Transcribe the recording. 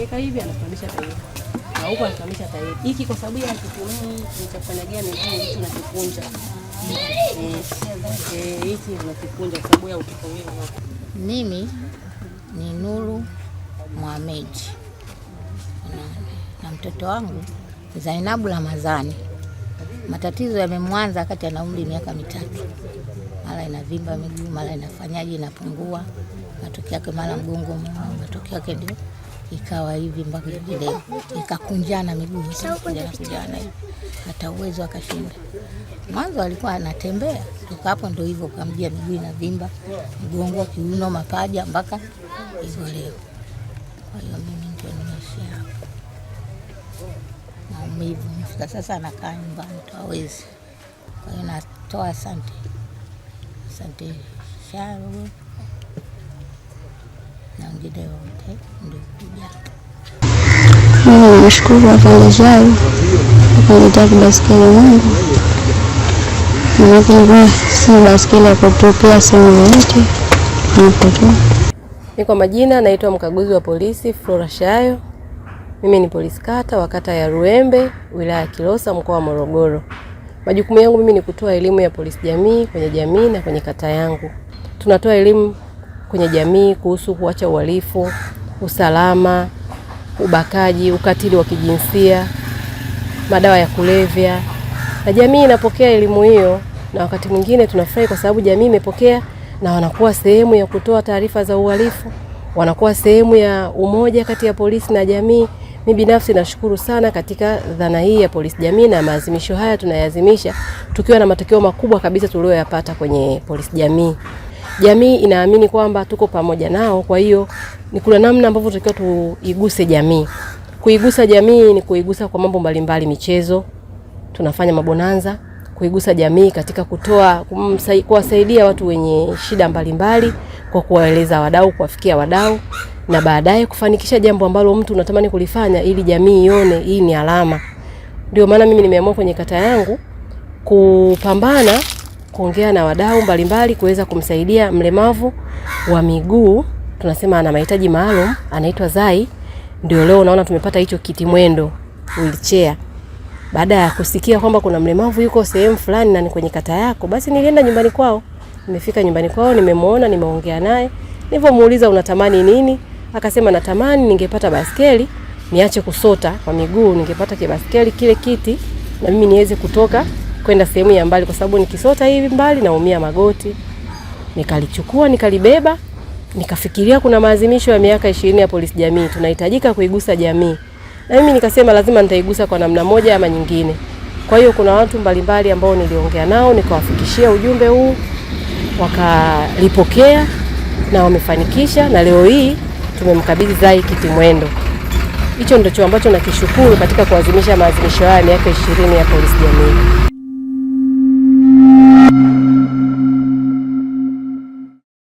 Akiweka hivi anasimamisha tairi. Na huko anasimamisha tairi. Hiki kwa sababu ya kitu kinachofanyagia miguu hicho nakikunja. Hiki unakikunja kwa sababu ya ukikawia hapo. Mimi ni Nuru Mohamed. Na mtoto wangu Zainabu Ramadhani. Matatizo yamemwanza wakati ana umri miaka 3. Mara inavimba miguu, mara inafanyaje inapungua. Matokeo yake mara mgongo, matokeo yake ndio ikawa hivi mpaka hivi leo. Ikakunjana miguu, kunjana hivi. Hata uwezo akashinda. Mwanzo alikuwa anatembea, toka hapo ndio hivyo kamjia miguu inavimba, mgongo, kiuno, mapaja mpaka hivyo leo. Kwa hiyo mimi ndio nimeshia hapo. Maumivu mfika sasa anakaa nyumbani tu hawezi. Kwa hiyo natoa asante. Asante Sharo. Na ngine wote ndio kuja. Mimi nashukuru wafanyabiashara kwa kuleta baskeli yangu. Nilikuwa si baskeli ya kutupia sehemu yote. Mimi kwa majina naitwa mkaguzi wa polisi Flora Shayo. Mimi ni polisi kata wa kata ya Ruembe, wilaya ya Kilosa, mkoa wa Morogoro. Majukumu yangu mimi ni kutoa elimu ya polisi jamii kwenye jamii na kwenye kata yangu. Tunatoa elimu kwenye jamii kuhusu kuacha uhalifu, usalama, ubakaji, ukatili wa kijinsia, madawa ya kulevya. Na jamii inapokea elimu hiyo, na wakati mwingine tunafurahi kwa sababu jamii imepokea na wanakuwa sehemu ya kutoa taarifa za uhalifu, wanakuwa sehemu ya umoja kati ya polisi na jamii. Mimi binafsi nashukuru sana katika dhana hii ya polisi jamii, na maazimisho haya tunayazimisha tukiwa na matokeo makubwa kabisa tuliyoyapata kwenye polisi jamii. Jamii inaamini kwamba tuko pamoja nao, kwa hiyo ni kuna namna ambavyo tunatakiwa tuiguse jamii. Kuigusa jamii ni kuigusa kwa mambo mbalimbali, michezo, tunafanya mabonanza, kuigusa jamii katika kuwasaidia watu wenye shida mbalimbali kwa kuwaeleza wadau, kuwafikia wadau, na baadaye kufanikisha jambo ambalo mtu unatamani kulifanya ili jamii ione hii ni alama. Ndio maana mimi nimeamua kwenye kata yangu kupambana kuongea na wadau mbalimbali kuweza kumsaidia mlemavu wa miguu, tunasema ana mahitaji maalum, anaitwa Zai. Ndio leo unaona tumepata hicho kiti mwendo, wheelchair. Baada ya kusikia kwamba kuna mlemavu yuko sehemu fulani na ni kwenye kata yako, basi nilienda nyumbani kwao. Nimefika nyumbani kwao, nimemuona, nimeongea naye. Nilipomuuliza unatamani nini? Akasema natamani ningepata baskeli, niache kusota kwa miguu, ningepata kibaskeli kile kiti na mimi niweze kutoka kwenda sehemu ya mbali kwa sababu nikisota hivi mbali naumia magoti. Nikalichukua, nikalibeba, nikafikiria kuna maazimisho ya miaka 20 ya polisi jamii, tunahitajika kuigusa jamii. Na mimi nikasema lazima nitaigusa kwa namna moja ama nyingine. Kwa hiyo kuna watu mbalimbali ambao niliongea nao, nikawafikishia ujumbe huu, wakalipokea na wamefanikisha, na leo hii tumemkabidhi Zai kiti mwendo. Hicho ndicho ambacho nakishukuru katika kuadhimisha maazimisho haya miaka 20 ya polisi jamii.